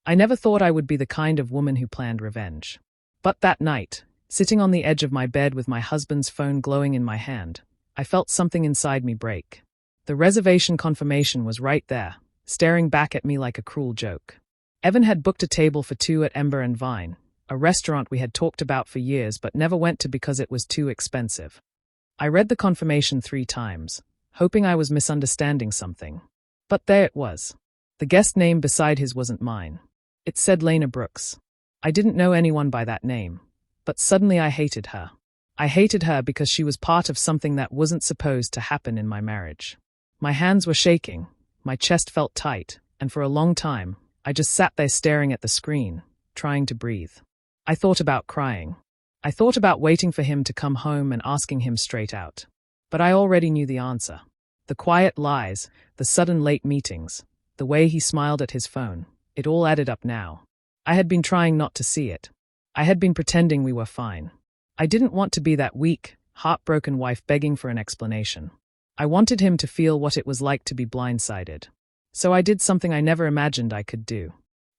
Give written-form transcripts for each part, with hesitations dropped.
I never thought I would be the kind of woman who planned revenge. But that night, sitting on the edge of my bed with my husband's phone glowing in my hand, I felt something inside me break. The reservation confirmation was right there, staring back at me like a cruel joke. Evan had booked a table for two at Ember and Vine, a restaurant we had talked about for years but never went to because it was too expensive. I read the confirmation 3 times, hoping I was misunderstanding something. But there it was. The guest name beside his wasn't mine. It said Lena Brooks. I didn't know anyone by that name, but suddenly I hated her. I hated her because she was part of something that wasn't supposed to happen in my marriage. My hands were shaking, my chest felt tight, and for a long time, I just sat there staring at the screen, trying to breathe. I thought about crying. I thought about waiting for him to come home and asking him straight out. But I already knew the answer. The quiet lies, the sudden late meetings, the way he smiled at his phone, it all added up now. I had been trying not to see it. I had been pretending we were fine. I didn't want to be that weak, heartbroken wife begging for an explanation. I wanted him to feel what it was like to be blindsided. So I did something I never imagined I could do.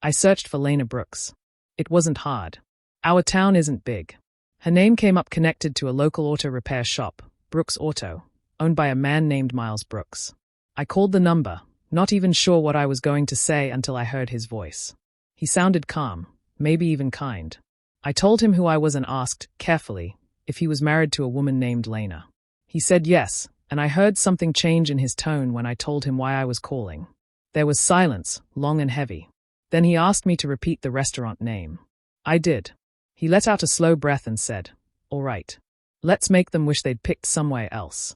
I searched for Lena Brooks. It wasn't hard. Our town isn't big. Her name came up connected to a local auto repair shop, Brooks Auto, owned by a man named Miles Brooks. I called the number, not even sure what I was going to say until I heard his voice. He sounded calm, maybe even kind. I told him who I was and asked, carefully, if he was married to a woman named Lena. He said yes, and I heard something change in his tone when I told him why I was calling. There was silence, long and heavy. Then he asked me to repeat the restaurant name. I did. He let out a slow breath and said, "All right. Let's make them wish they'd picked somewhere else."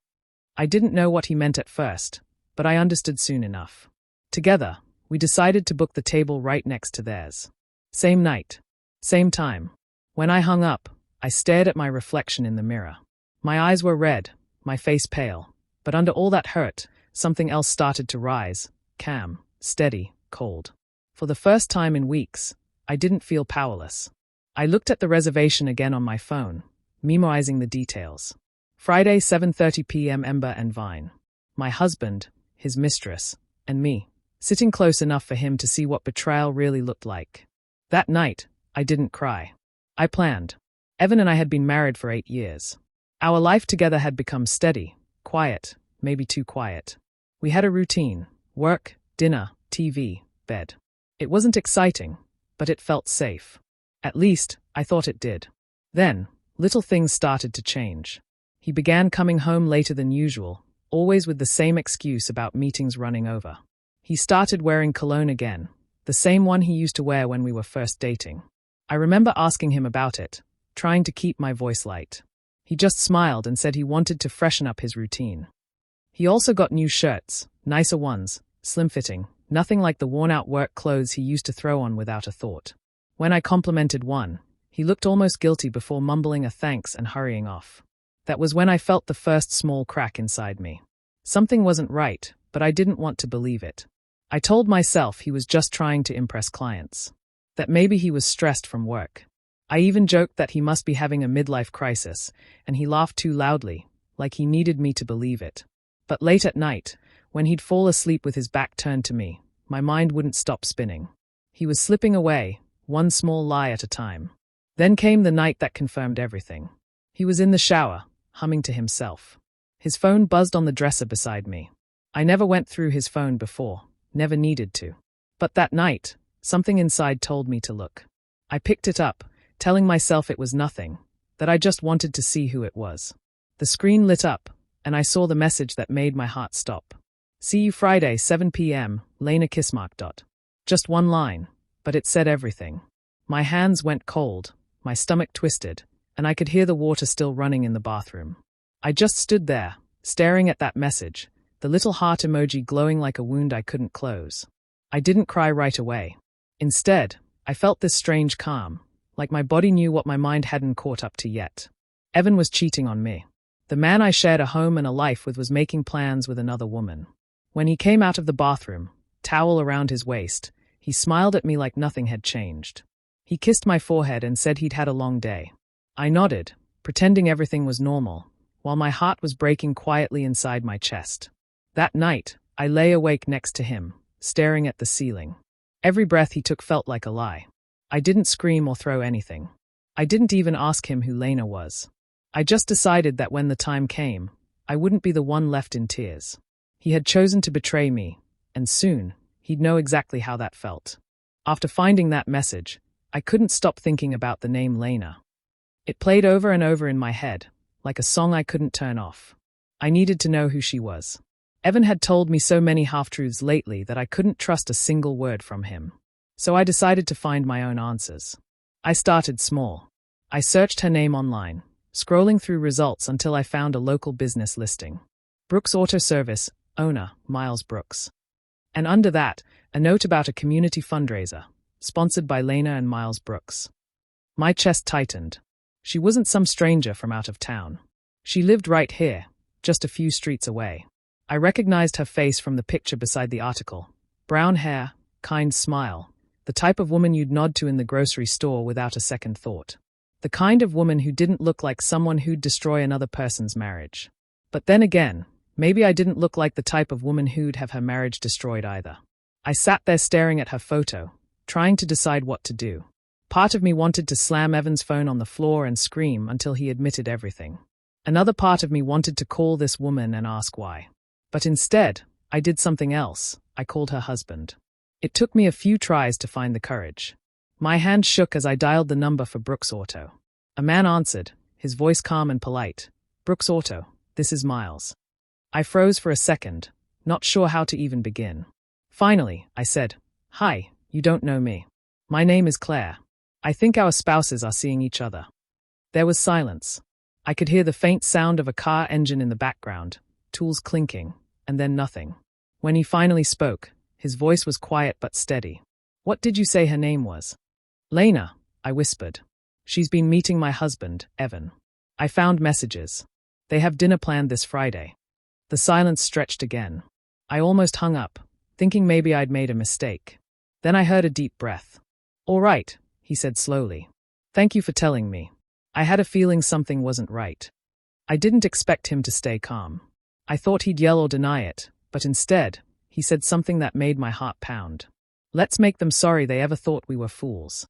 I didn't know what he meant at first, but I understood soon enough. Together, we decided to book the table right next to theirs. Same night. Same time. When I hung up, I stared at my reflection in the mirror. My eyes were red, my face pale, but under all that hurt, something else started to rise, calm, steady, cold. For the first time in weeks, I didn't feel powerless. I looked at the reservation again on my phone, memorizing the details. Friday 7:30 p.m. Ember and Vine. My husband, his mistress, and me, sitting close enough for him to see what betrayal really looked like. That night, I didn't cry. I planned. Evan and I had been married for 8 years. Our life together had become steady, quiet, maybe too quiet. We had a routine: work, dinner, TV, bed. It wasn't exciting, but it felt safe. At least, I thought it did. Then, little things started to change. He began coming home later than usual, always with the same excuse about meetings running over. He started wearing cologne again, the same one he used to wear when we were first dating. I remember asking him about it, trying to keep my voice light. He just smiled and said he wanted to freshen up his routine. He also got new shirts, nicer ones, slim-fitting, nothing like the worn-out work clothes he used to throw on without a thought. When I complimented one, he looked almost guilty before mumbling a thanks and hurrying off. That was when I felt the first small crack inside me. Something wasn't right, but I didn't want to believe it. I told myself he was just trying to impress clients. That maybe he was stressed from work. I even joked that he must be having a midlife crisis, and he laughed too loudly, like he needed me to believe it. But late at night, when he'd fall asleep with his back turned to me, my mind wouldn't stop spinning. He was slipping away, one small lie at a time. Then came the night that confirmed everything. He was in the shower, humming to himself. His phone buzzed on the dresser beside me. I never went through his phone before, never needed to. But that night, something inside told me to look. I picked it up, telling myself it was nothing, that I just wanted to see who it was. The screen lit up, and I saw the message that made my heart stop. "See you Friday, 7 p.m., Lena Kissmark. Just one line, but it said everything. My hands went cold, my stomach twisted, and I could hear the water still running in the bathroom. I just stood there, staring at that message, the little heart emoji glowing like a wound I couldn't close. I didn't cry right away. Instead, I felt this strange calm, like my body knew what my mind hadn't caught up to yet. Evan was cheating on me. The man I shared a home and a life with was making plans with another woman. When he came out of the bathroom, towel around his waist, he smiled at me like nothing had changed. He kissed my forehead and said he'd had a long day. I nodded, pretending everything was normal, while my heart was breaking quietly inside my chest. That night, I lay awake next to him, staring at the ceiling. Every breath he took felt like a lie. I didn't scream or throw anything. I didn't even ask him who Lena was. I just decided that when the time came, I wouldn't be the one left in tears. He had chosen to betray me, and soon, he'd know exactly how that felt. After finding that message, I couldn't stop thinking about the name Lena. It played over and over in my head, like a song I couldn't turn off. I needed to know who she was. Evan had told me so many half-truths lately that I couldn't trust a single word from him. So I decided to find my own answers. I started small. I searched her name online, scrolling through results until I found a local business listing. Brooks Auto Service, owner, Miles Brooks. And under that, a note about a community fundraiser, sponsored by Lena and Miles Brooks. My chest tightened. She wasn't some stranger from out of town. She lived right here, just a few streets away. I recognized her face from the picture beside the article. Brown hair, kind smile, the type of woman you'd nod to in the grocery store without a second thought. The kind of woman who didn't look like someone who'd destroy another person's marriage. But then again, maybe I didn't look like the type of woman who'd have her marriage destroyed either. I sat there staring at her photo, trying to decide what to do. Part of me wanted to slam Evan's phone on the floor and scream until he admitted everything. Another part of me wanted to call this woman and ask why. But instead, I did something else. I called her husband. It took me a few tries to find the courage. My hand shook as I dialed the number for Brooks Auto. A man answered, his voice calm and polite. Brooks Auto, this is Miles. I froze for a second, not sure how to even begin. Finally, I said, Hi, you don't know me. My name is Claire. I think our spouses are seeing each other. There was silence. I could hear the faint sound of a car engine in the background, tools clinking, and then nothing. When he finally spoke, his voice was quiet but steady. What did you say her name was? Lena, I whispered. She's been meeting my husband, Evan. I found messages. They have dinner planned this Friday. The silence stretched again. I almost hung up, thinking maybe I'd made a mistake. Then I heard a deep breath. All right, he said slowly. Thank you for telling me. I had a feeling something wasn't right. I didn't expect him to stay calm. I thought he'd yell or deny it, but instead, he said something that made my heart pound. Let's make them sorry they ever thought we were fools.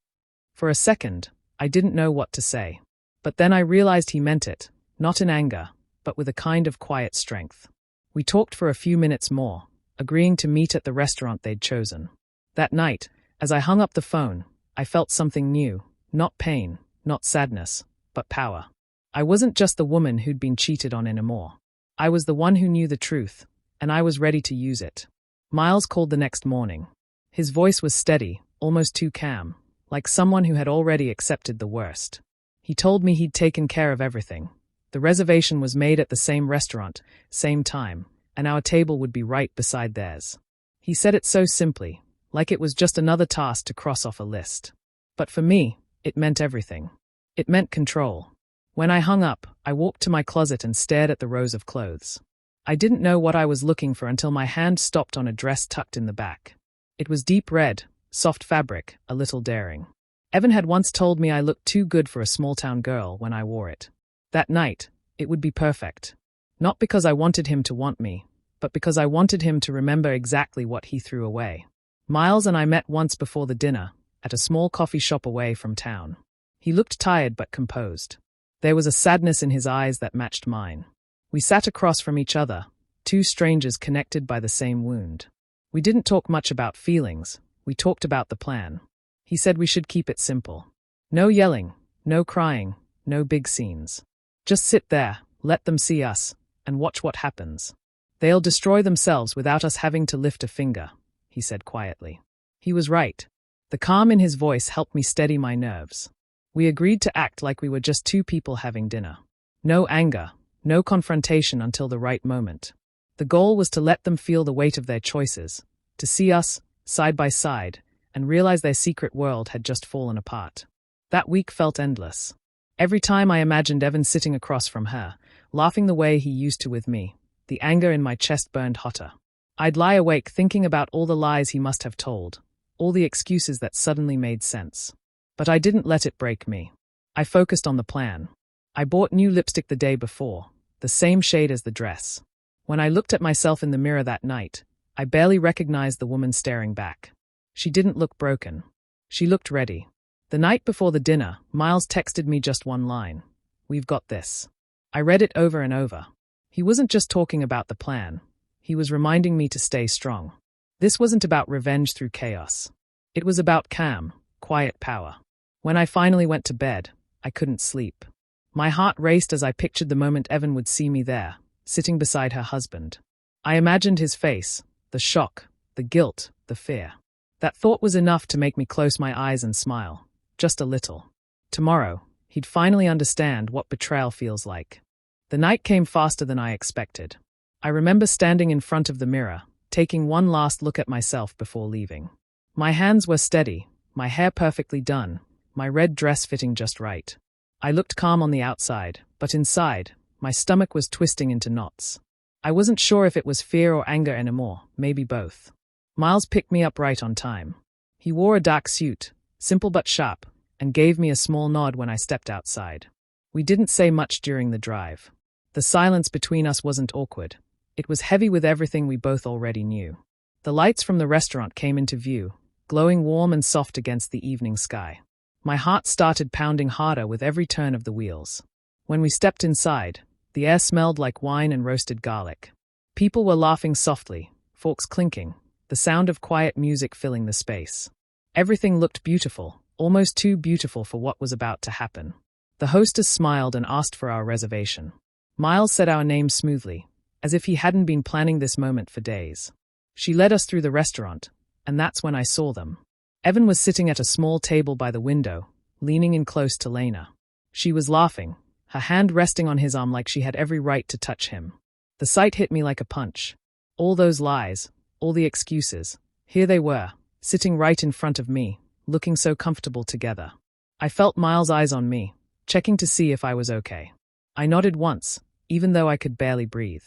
For a second, I didn't know what to say. But then I realized he meant it, not in anger, but with a kind of quiet strength. We talked for a few minutes more, agreeing to meet at the restaurant they'd chosen. That night, as I hung up the phone, I felt something new, not pain, not sadness, but power. I wasn't just the woman who'd been cheated on anymore. I was the one who knew the truth, and I was ready to use it. Miles called the next morning. His voice was steady, almost too calm, like someone who had already accepted the worst. He told me he'd taken care of everything. The reservation was made at the same restaurant, same time, and our table would be right beside theirs. He said it so simply, like it was just another task to cross off a list. But for me, it meant everything. It meant control. When I hung up, I walked to my closet and stared at the rows of clothes. I didn't know what I was looking for until my hand stopped on a dress tucked in the back. It was deep red, soft fabric, a little daring. Evan had once told me I looked too good for a small-town girl when I wore it. That night, it would be perfect. Not because I wanted him to want me, but because I wanted him to remember exactly what he threw away. Miles and I met once before the dinner, at a small coffee shop away from town. He looked tired but composed. There was a sadness in his eyes that matched mine. We sat across from each other, two strangers connected by the same wound. We didn't talk much about feelings, we talked about the plan. He said we should keep it simple. No yelling, no crying, no big scenes. Just sit there, let them see us, and watch what happens. They'll destroy themselves without us having to lift a finger, he said quietly. He was right. The calm in his voice helped me steady my nerves. We agreed to act like we were just two people having dinner. No anger, no confrontation until the right moment. The goal was to let them feel the weight of their choices, to see us, side by side, and realize their secret world had just fallen apart. That week felt endless. Every time I imagined Evan sitting across from her, laughing the way he used to with me, the anger in my chest burned hotter. I'd lie awake thinking about all the lies he must have told, all the excuses that suddenly made sense. But I didn't let it break me. I focused on the plan. I bought new lipstick the day before, the same shade as the dress. When I looked at myself in the mirror that night, I barely recognized the woman staring back. She didn't look broken. She looked ready. The night before the dinner, Miles texted me just one line. "We've got this." I read it over and over. He wasn't just talking about the plan. He was reminding me to stay strong. This wasn't about revenge through chaos. It was about calm, quiet power. When I finally went to bed, I couldn't sleep. My heart raced as I pictured the moment Evan would see me there, sitting beside her husband. I imagined his face, the shock, the guilt, the fear. That thought was enough to make me close my eyes and smile, just a little. Tomorrow, he'd finally understand what betrayal feels like. The night came faster than I expected. I remember standing in front of the mirror, taking one last look at myself before leaving. My hands were steady, my hair perfectly done, my red dress fitting just right. I looked calm on the outside, but inside, my stomach was twisting into knots. I wasn't sure if it was fear or anger anymore, maybe both. Miles picked me up right on time. He wore a dark suit, simple but sharp, and gave me a small nod when I stepped outside. We didn't say much during the drive. The silence between us wasn't awkward. It was heavy with everything we both already knew. The lights from the restaurant came into view, glowing warm and soft against the evening sky. My heart started pounding harder with every turn of the wheels. When we stepped inside, the air smelled like wine and roasted garlic. People were laughing softly, forks clinking, the sound of quiet music filling the space. Everything looked beautiful, almost too beautiful for what was about to happen. The hostess smiled and asked for our reservation. Miles said our names smoothly, as if he hadn't been planning this moment for days. She led us through the restaurant, and that's when I saw them. Evan was sitting at a small table by the window, leaning in close to Lena. She was laughing, her hand resting on his arm like she had every right to touch him. The sight hit me like a punch. All those lies, all the excuses, here they were, sitting right in front of me, looking so comfortable together. I felt Miles' eyes on me, checking to see if I was okay. I nodded once, even though I could barely breathe.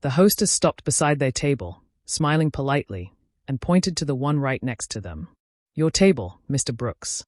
The hostess stopped beside their table, smiling politely, and pointed to the one right next to them. "Your table, Mr. Brooks."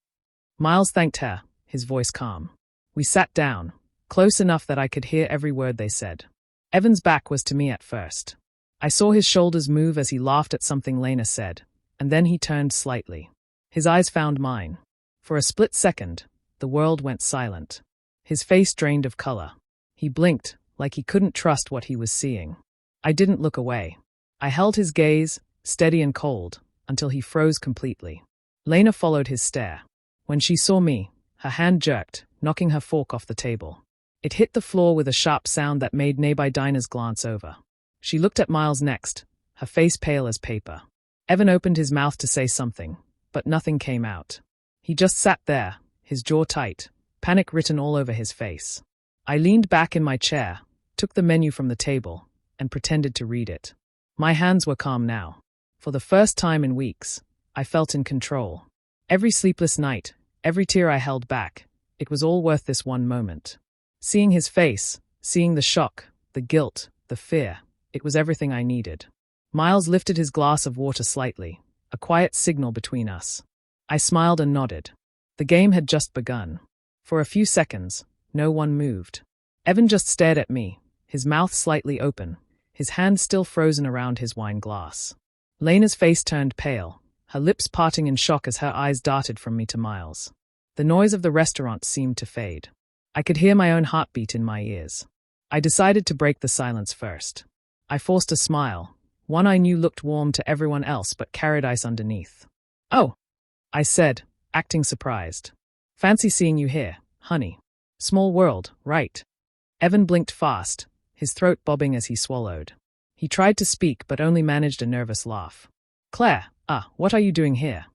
Miles thanked her, his voice calm. We sat down, close enough that I could hear every word they said. Evan's back was to me at first. I saw his shoulders move as he laughed at something Lena said, and then he turned slightly. His eyes found mine. For a split second, the world went silent. His face drained of color. He blinked, like he couldn't trust what he was seeing. I didn't look away. I held his gaze, steady and cold, until he froze completely. Lena followed his stare. When she saw me, her hand jerked, knocking her fork off the table. It hit the floor with a sharp sound that made nearby diners glance over. She looked at Miles next, her face pale as paper. Evan opened his mouth to say something, but nothing came out. He just sat there, his jaw tight, panic written all over his face. I leaned back in my chair, took the menu from the table, and pretended to read it. My hands were calm now. For the first time in weeks, I felt in control. Every sleepless night, every tear I held back, it was all worth this one moment. Seeing his face, seeing the shock, the guilt, the fear, it was everything I needed. Miles lifted his glass of water slightly, a quiet signal between us. I smiled and nodded. The game had just begun. For a few seconds, no one moved. Evan just stared at me, his mouth slightly open, his hand still frozen around his wine glass. Lena's face turned pale, her lips parting in shock as her eyes darted from me to Miles. The noise of the restaurant seemed to fade. I could hear my own heartbeat in my ears. I decided to break the silence first. I forced a smile, one I knew looked warm to everyone else but carried ice underneath. "Oh," I said, acting surprised. "Fancy seeing you here, honey. Small world, right?" Evan blinked fast, his throat bobbing as he swallowed. He tried to speak but only managed a nervous laugh. "Claire, what are you doing here?"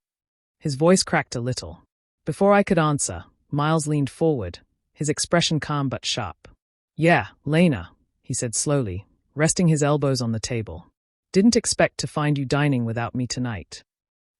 His voice cracked a little. Before I could answer, Miles leaned forward, his expression calm but sharp. "Yeah, Lena," he said slowly, resting his elbows on the table. "Didn't expect to find you dining without me tonight."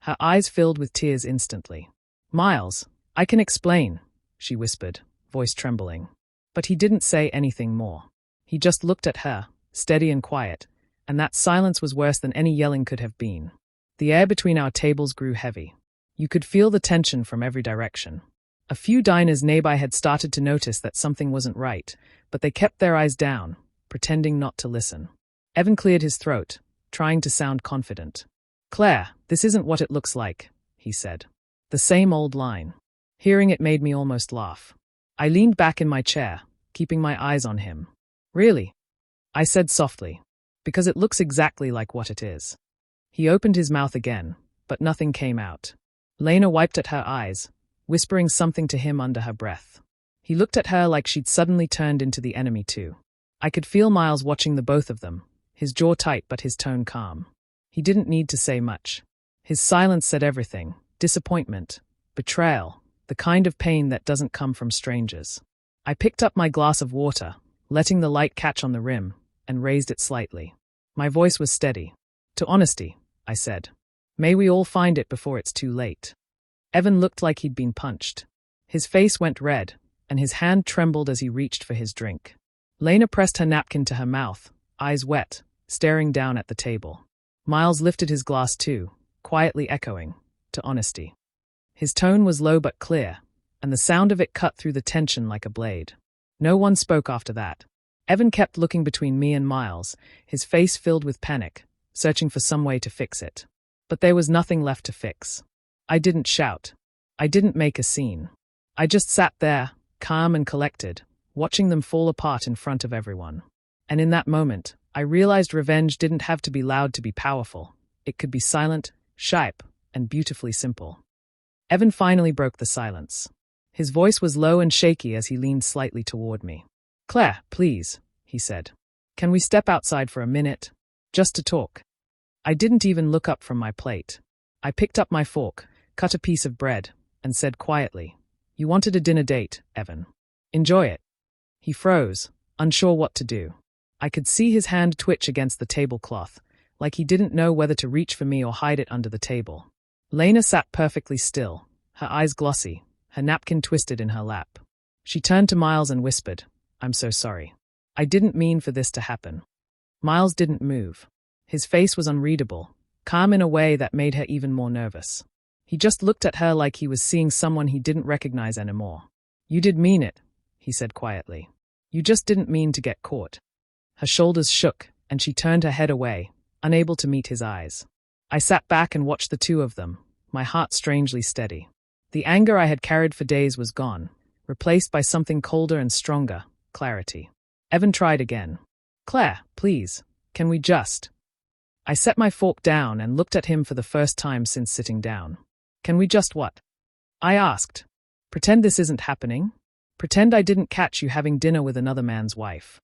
Her eyes filled with tears instantly. "Miles, I can explain," she whispered, voice trembling. But he didn't say anything more. He just looked at her, steady and quiet, and that silence was worse than any yelling could have been. The air between our tables grew heavy. You could feel the tension from every direction. A few diners nearby had started to notice that something wasn't right, but they kept their eyes down, pretending not to listen. Evan cleared his throat, trying to sound confident. Claire, this isn't what it looks like, he said. The same old line. Hearing it made me almost laugh. I leaned back in my chair, keeping my eyes on him. Really? I said softly. Because it looks exactly like what it is. He opened his mouth again, but nothing came out. Lena wiped at her eyes, whispering something to him under her breath. He looked at her like she'd suddenly turned into the enemy too. I could feel Miles watching the both of them, his jaw tight but his tone calm. He didn't need to say much. His silence said everything: disappointment, betrayal, the kind of pain that doesn't come from strangers. I picked up my glass of water, letting the light catch on the rim, and raised it slightly. My voice was steady. To honesty, I said. May we all find it before it's too late. Evan looked like he'd been punched. His face went red, and his hand trembled as he reached for his drink. Lena pressed her napkin to her mouth, eyes wet, staring down at the table. Miles lifted his glass too, quietly echoing, to honesty. His tone was low but clear, and the sound of it cut through the tension like a blade. No one spoke after that. Evan kept looking between me and Miles, his face filled with panic, searching for some way to fix it. But there was nothing left to fix. I didn't shout. I didn't make a scene. I just sat there, calm and collected, watching them fall apart in front of everyone. And in that moment, I realized revenge didn't have to be loud to be powerful. It could be silent, sharp, and beautifully simple. Evan finally broke the silence. His voice was low and shaky as he leaned slightly toward me. Claire, please, he said. Can we step outside for a minute? Just to talk. I didn't even look up from my plate. I picked up my fork, cut a piece of bread, and said quietly, You wanted a dinner date, Evan. Enjoy it. He froze, unsure what to do. I could see his hand twitch against the tablecloth, like he didn't know whether to reach for me or hide it under the table. Lena sat perfectly still, her eyes glossy, her napkin twisted in her lap. She turned to Miles and whispered, I'm so sorry. I didn't mean for this to happen. Miles didn't move. His face was unreadable, calm in a way that made her even more nervous. He just looked at her like he was seeing someone he didn't recognize anymore. You did mean it, he said quietly. You just didn't mean to get caught. Her shoulders shook, and she turned her head away, unable to meet his eyes. I sat back and watched the two of them, my heart strangely steady. The anger I had carried for days was gone, replaced by something colder and stronger, clarity. Evan tried again. Claire, please, can we just... I set my fork down and looked at him for the first time since sitting down. Can we just what? I asked. Pretend this isn't happening? Pretend I didn't catch you having dinner with another man's wife.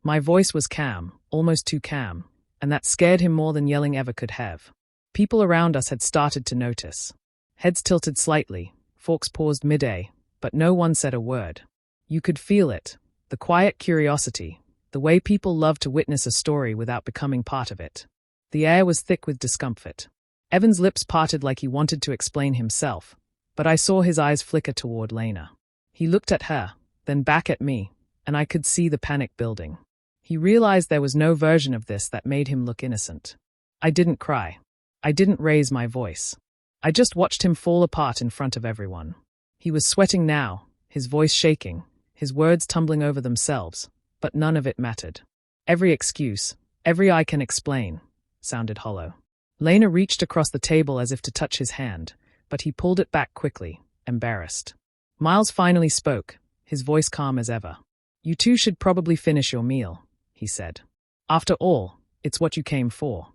My voice was calm, almost too calm, and that scared him more than yelling ever could have. People around us had started to notice. Heads tilted slightly, forks paused mid-air, but no one said a word. You could feel it, the quiet curiosity, the way people love to witness a story without becoming part of it. The air was thick with discomfort. Evan's lips parted like he wanted to explain himself, but I saw his eyes flicker toward Lena. He looked at her, then back at me, and I could see the panic building. He realized there was no version of this that made him look innocent. I didn't cry. I didn't raise my voice. I just watched him fall apart in front of everyone. He was sweating now, his voice shaking, his words tumbling over themselves, but none of it mattered. Every excuse, every I can explain, sounded hollow. Lena reached across the table as if to touch his hand, but he pulled it back quickly, embarrassed. Miles finally spoke, his voice calm as ever. You two should probably finish your meal, he said. After all, it's what you came for.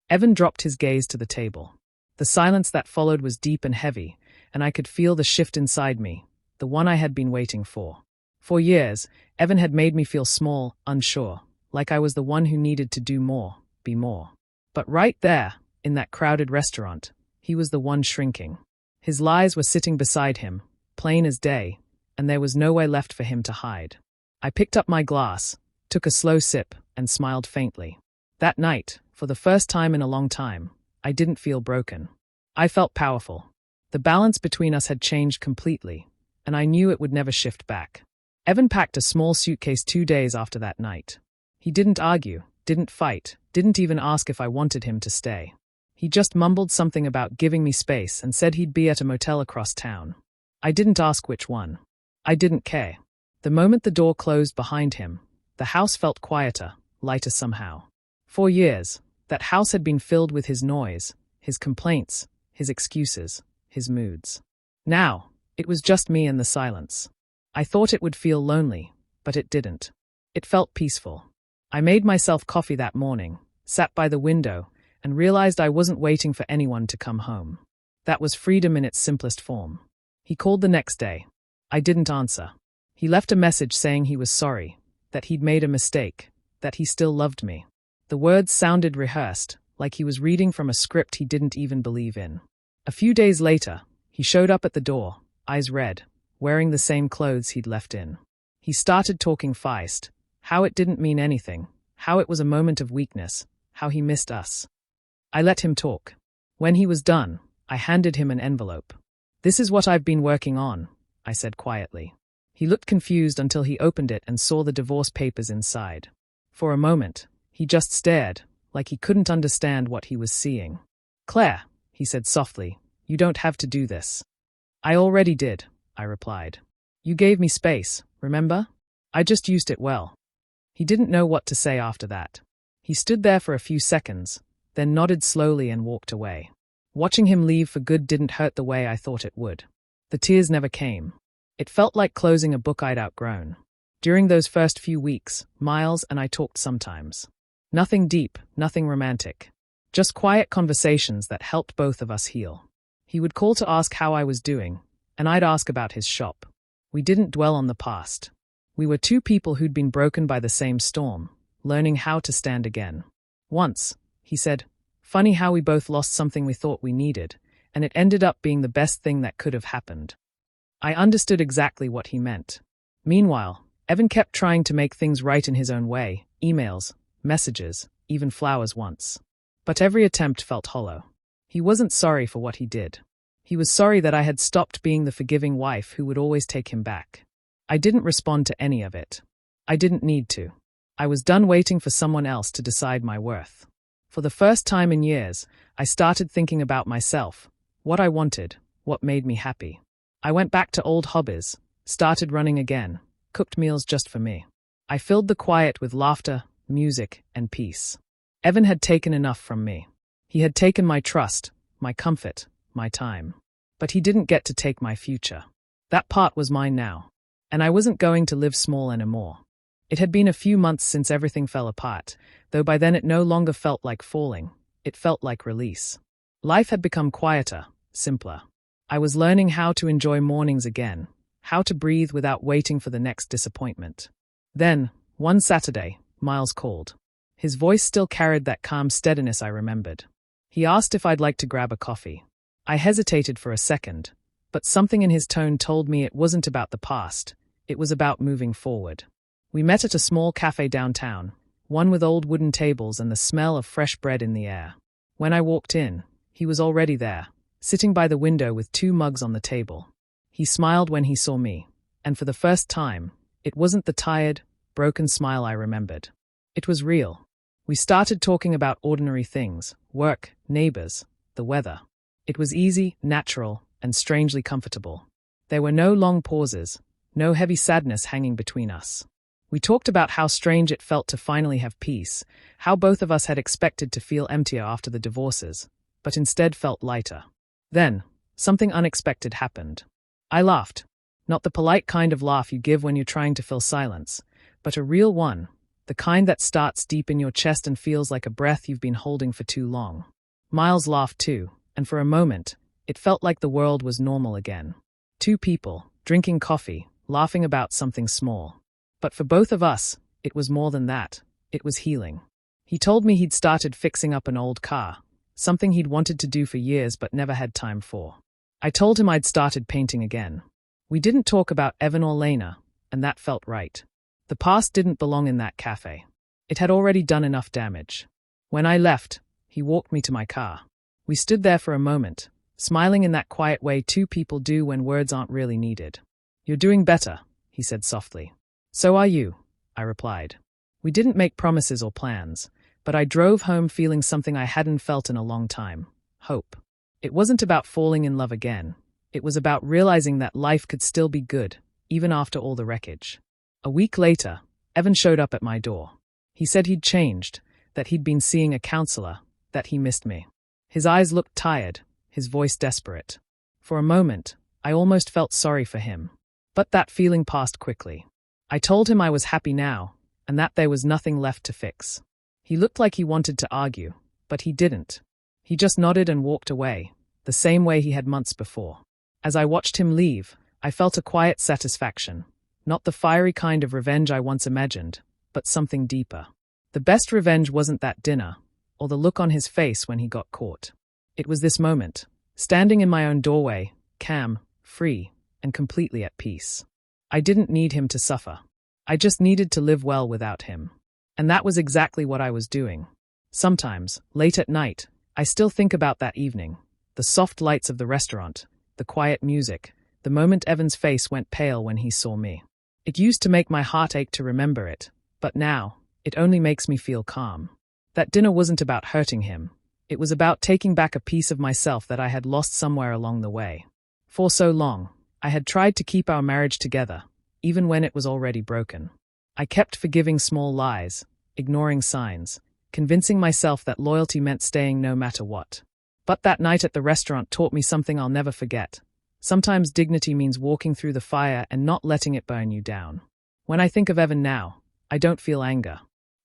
Evan dropped his gaze to the table. The silence that followed was deep and heavy, and I could feel the shift inside me, the one I had been waiting for. For years, Evan had made me feel small, unsure, like I was the one who needed to do more, be more. But right there, in that crowded restaurant, he was the one shrinking. His lies were sitting beside him, plain as day, and there was nowhere left for him to hide. I picked up my glass, took a slow sip, and smiled faintly. That night, for the first time in a long time, I didn't feel broken. I felt powerful. The balance between us had changed completely, and I knew it would never shift back. Evan packed a small suitcase 2 days after that night. He didn't argue, didn't fight, didn't even ask if I wanted him to stay. He just mumbled something about giving me space and said he'd be at a motel across town. I didn't ask which one. I didn't care. The moment the door closed behind him, the house felt quieter, lighter somehow. For years, that house had been filled with his noise, his complaints, his excuses, his moods. Now, it was just me and the silence. I thought it would feel lonely, but it didn't. It felt peaceful. I made myself coffee that morning, sat by the window, and realized I wasn't waiting for anyone to come home. That was freedom in its simplest form. He called the next day. I didn't answer. He left a message saying he was sorry, that he'd made a mistake, that he still loved me. The words sounded rehearsed, like he was reading from a script he didn't even believe in. A few days later, he showed up at the door, eyes red, wearing the same clothes he'd left in. He started talking fast, how it didn't mean anything, how it was a moment of weakness, how he missed us. I let him talk. When he was done, I handed him an envelope. "This is what I've been working on," I said quietly. He looked confused until he opened it and saw the divorce papers inside. For a moment, he just stared, like he couldn't understand what he was seeing. "Claire," he said softly, "you don't have to do this." "I already did," I replied. "You gave me space, remember? I just used it well." He didn't know what to say after that. He stood there for a few seconds, then nodded slowly and walked away. Watching him leave for good didn't hurt the way I thought it would. The tears never came. It felt like closing a book I'd outgrown. During those first few weeks, Miles and I talked sometimes. Nothing deep, nothing romantic. Just quiet conversations that helped both of us heal. He would call to ask how I was doing, and I'd ask about his shop. We didn't dwell on the past. We were two people who'd been broken by the same storm, learning how to stand again. Once, he said, "Funny how we both lost something we thought we needed, and it ended up being the best thing that could have happened." I understood exactly what he meant. Meanwhile, Evan kept trying to make things right in his own way, emails, messages, even flowers once. But every attempt felt hollow. He wasn't sorry for what he did. He was sorry that I had stopped being the forgiving wife who would always take him back. I didn't respond to any of it. I didn't need to. I was done waiting for someone else to decide my worth. For the first time in years, I started thinking about myself, what I wanted, what made me happy. I went back to old hobbies, started running again, cooked meals just for me. I filled the quiet with laughter, music, and peace. Evan had taken enough from me. He had taken my trust, my comfort, my time. But he didn't get to take my future. That part was mine now. And I wasn't going to live small anymore. It had been a few months since everything fell apart, though by then it no longer felt like falling. It felt like release. Life had become quieter, simpler. I was learning how to enjoy mornings again, how to breathe without waiting for the next disappointment. Then, one Saturday, Miles called. His voice still carried that calm steadiness I remembered. He asked if I'd like to grab a coffee. I hesitated for a second, but something in his tone told me it wasn't about the past, it was about moving forward. We met at a small cafe downtown, one with old wooden tables and the smell of fresh bread in the air. When I walked in, he was already there, sitting by the window with 2 mugs on the table. He smiled when he saw me, and for the first time, it wasn't the tired, broken smile I remembered. It was real. We started talking about ordinary things, work, neighbors, the weather. It was easy, natural, and strangely comfortable. There were no long pauses, no heavy sadness hanging between us. We talked about how strange it felt to finally have peace, how both of us had expected to feel emptier after the divorces, but instead felt lighter. Then, something unexpected happened. I laughed. Not the polite kind of laugh you give when you're trying to fill silence, but a real one, the kind that starts deep in your chest and feels like a breath you've been holding for too long. Miles laughed too, and for a moment, it felt like the world was normal again. 2 people, drinking coffee, laughing about something small. But for both of us, it was more than that. It was healing. He told me he'd started fixing up an old car, something he'd wanted to do for years but never had time for. I told him I'd started painting again. We didn't talk about Evan or Lena, and that felt right. The past didn't belong in that cafe. It had already done enough damage. When I left, he walked me to my car. We stood there for a moment, smiling in that quiet way 2 people do when words aren't really needed. "You're doing better," he said softly. "So are you," I replied. We didn't make promises or plans, but I drove home feeling something I hadn't felt in a long time: hope. It wasn't about falling in love again. It was about realizing that life could still be good, even after all the wreckage. A week later, Evan showed up at my door. He said he'd changed, that he'd been seeing a counselor, that he missed me. His eyes looked tired, his voice desperate. For a moment, I almost felt sorry for him. But that feeling passed quickly. I told him I was happy now, and that there was nothing left to fix. He looked like he wanted to argue, but he didn't. He just nodded and walked away, the same way he had months before. As I watched him leave, I felt a quiet satisfaction, not the fiery kind of revenge I once imagined, but something deeper. The best revenge wasn't that dinner, or the look on his face when he got caught. It was this moment, standing in my own doorway, calm, free, and completely at peace. I didn't need him to suffer. I just needed to live well without him. And that was exactly what I was doing. Sometimes, late at night, I still think about that evening, the soft lights of the restaurant, the quiet music, the moment Evan's face went pale when he saw me. It used to make my heart ache to remember it, but now, it only makes me feel calm. That dinner wasn't about hurting him. It was about taking back a piece of myself that I had lost somewhere along the way. For so long, I had tried to keep our marriage together, even when it was already broken. I kept forgiving small lies, ignoring signs, convincing myself that loyalty meant staying no matter what. But that night at the restaurant taught me something I'll never forget. Sometimes dignity means walking through the fire and not letting it burn you down. When I think of Evan now, I don't feel anger.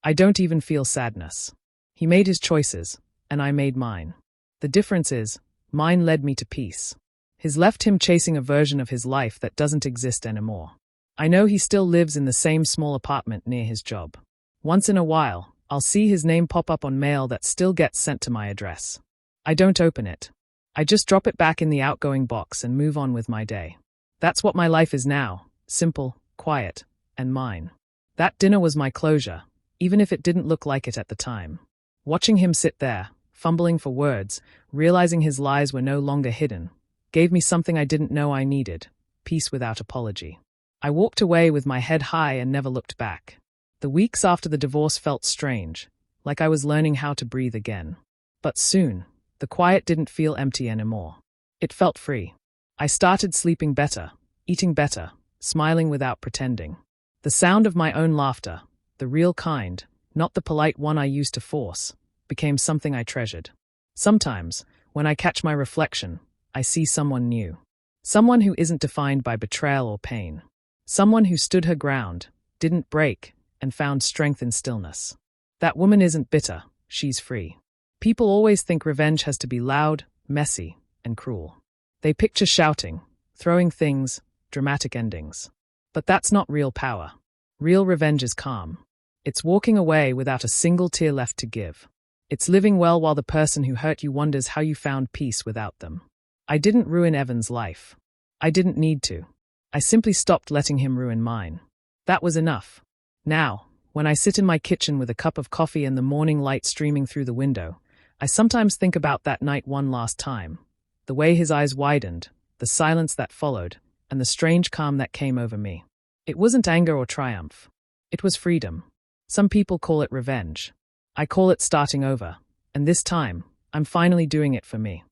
I don't even feel sadness. He made his choices, and I made mine. The difference is, mine led me to peace. His left him chasing a version of his life that doesn't exist anymore. I know he still lives in the same small apartment near his job. Once in a while, I'll see his name pop up on mail that still gets sent to my address. I don't open it. I just drop it back in the outgoing box and move on with my day. That's what my life is now, simple, quiet, and mine. That dinner was my closure, even if it didn't look like it at the time. Watching him sit there, fumbling for words, realizing his lies were no longer hidden, gave me something I didn't know I needed, peace without apology. I walked away with my head high and never looked back. The weeks after the divorce felt strange, like I was learning how to breathe again. But soon, the quiet didn't feel empty anymore. It felt free. I started sleeping better, eating better, smiling without pretending. The sound of my own laughter, the real kind, not the polite one I used to force, became something I treasured. Sometimes, when I catch my reflection, I see someone new. Someone who isn't defined by betrayal or pain. Someone who stood her ground, didn't break, and found strength in stillness. That woman isn't bitter, she's free. People always think revenge has to be loud, messy, and cruel. They picture shouting, throwing things, dramatic endings. But that's not real power. Real revenge is calm. It's walking away without a single tear left to give. It's living well while the person who hurt you wonders how you found peace without them. I didn't ruin Evan's life. I didn't need to. I simply stopped letting him ruin mine. That was enough. Now, when I sit in my kitchen with a cup of coffee and the morning light streaming through the window, I sometimes think about that night one last time. The way his eyes widened, the silence that followed, and the strange calm that came over me. It wasn't anger or triumph. It was freedom. Some people call it revenge. I call it starting over, and this time, I'm finally doing it for me.